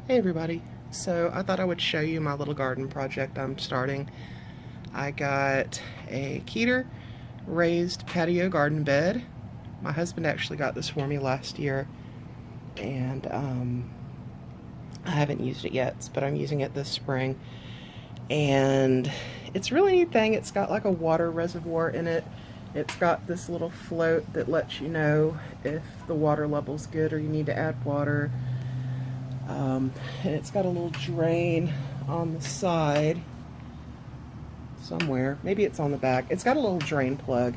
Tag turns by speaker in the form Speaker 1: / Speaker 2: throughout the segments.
Speaker 1: Hey everybody. So I thought I would show you my little garden project I'm starting. I got a Keter raised patio garden bed. My husband actually got this for me last year, and I haven't used it yet, but I'm using it this spring. And it's a really neat thing. It's got like a water reservoir in it. It's got this little float that lets you know if the water level's good or you need to add water. And it's got a little drain on the side somewhere. Maybe it's on the back. It's got a little drain plug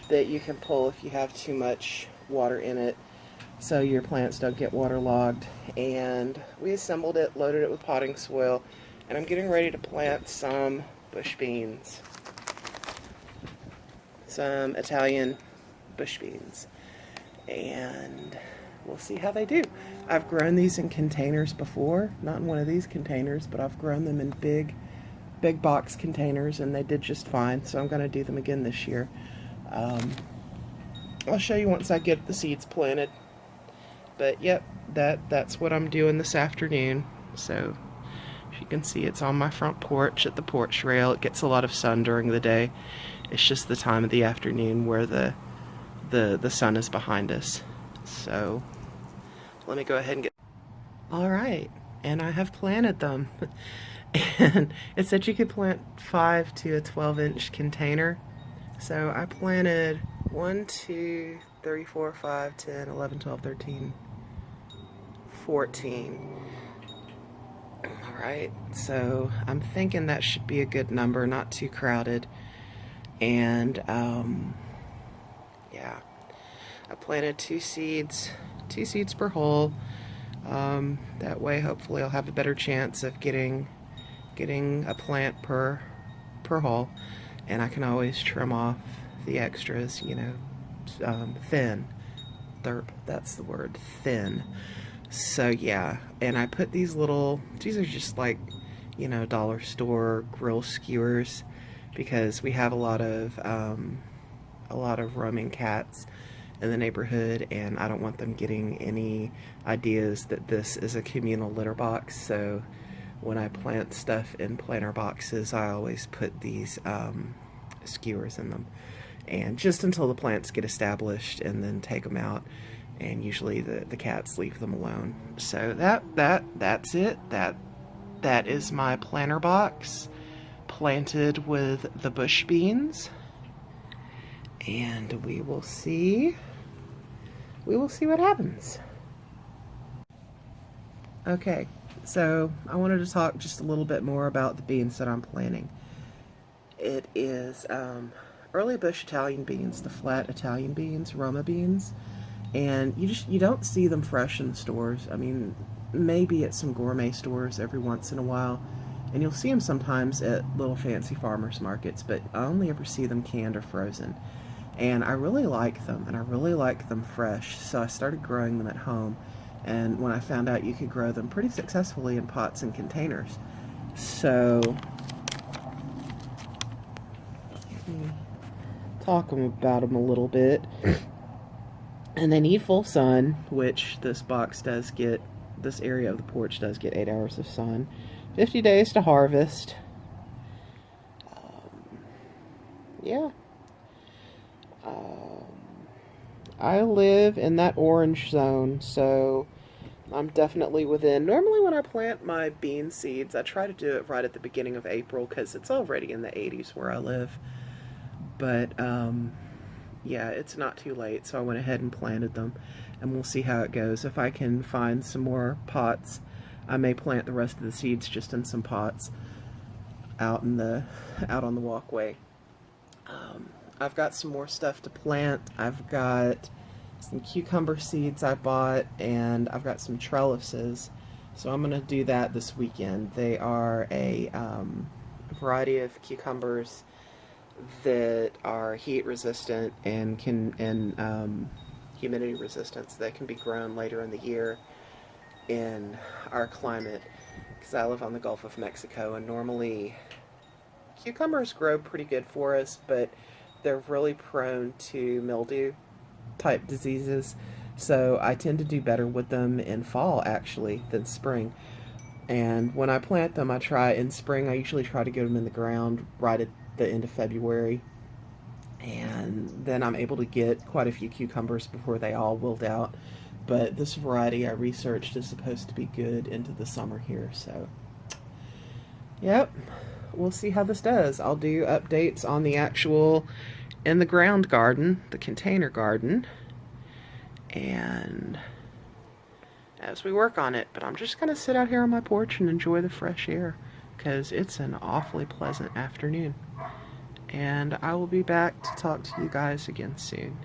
Speaker 1: that you can pull if you have too much water in it so your plants don't get waterlogged. And we assembled it, loaded it with potting soil, and I'm getting ready to plant some bush beans. Some Italian bush beans. And we'll see how they do. I've grown these in containers before, not in one of these containers, but I've grown them in big box containers, and they did just fine, so I'm going to do them again this year. I'll show you once I get the seeds planted. But yep, that's what I'm doing this afternoon. So as you can see, it's on my front porch at the porch rail. It gets a lot of sun during the day. It's just the time of the afternoon where the sun is behind us. So let me go ahead and get... Alright, and I have planted them. And it said you could plant 5 to a 12-inch container. So I planted 1, 2, 3, 4, 5, 10, 11, 12, 13, 14. Alright, so I'm thinking that should be a good number, not too crowded. And yeah, I planted 2 seeds per hole. That way hopefully I'll have a better chance of getting a plant per hole, and I can always trim off the extras, you know, thin. That's the word, thin. So yeah, and I put these are just like, you know, dollar store grill skewers, because we have a lot of roaming cats in the neighborhood, and I don't want them getting any ideas that this is a communal litter box. So when I plant stuff in planter boxes, I always put these skewers in them, and just until the plants get established, and then take them out. And usually the cats leave them alone. So that's it. That is my planter box planted with the bush beans, and we will see what happens. Okay, so I wanted to talk just a little bit more about the beans that I'm planting. It is early bush Italian beans, the flat Italian beans, Roma beans, and you don't see them fresh in the stores. I mean, maybe at some gourmet stores every once in a while, and you'll see them sometimes at little fancy farmers markets, but I only ever see them canned or frozen. And I really like them, and I really like them fresh, so I started growing them at home. And when I found out you could grow them pretty successfully in pots and containers, so let me talk about them a little bit. And they need full sun, which this box does get. This area of the porch does get 8 hours of sun. 50 days to harvest. Yeah. I live in that orange zone, so I'm definitely within. Normally when I plant my bean seeds, I try to do it right at the beginning of April, because it's already in the 80s where I live. But yeah, it's not too late, so I went ahead and planted them, and we'll see how it goes. If I can find some more pots, I may plant the rest of the seeds just in some pots out on the walkway. I've got some more stuff to plant. I've got some cucumber seeds I bought, and I've got some trellises, so I'm going to do that this weekend. They are a variety of cucumbers that are heat resistant and humidity resistant, so they can be grown later in the year in our climate, because I live on the Gulf of Mexico, and normally cucumbers grow pretty good for us, but they're really prone to mildew type diseases. So I tend to do better with them in fall, actually, than spring. And when I plant them, in spring, I usually try to get them in the ground right at the end of February. And then I'm able to get quite a few cucumbers before they all wilt out. But this variety I researched is supposed to be good into the summer here, so yep, we'll see how this does. I'll do updates on the actual in the ground garden, the container garden, and as we work on it. But I'm just going to sit out here on my porch and enjoy the fresh air because it's an awfully pleasant afternoon. And I will be back to talk to you guys again soon.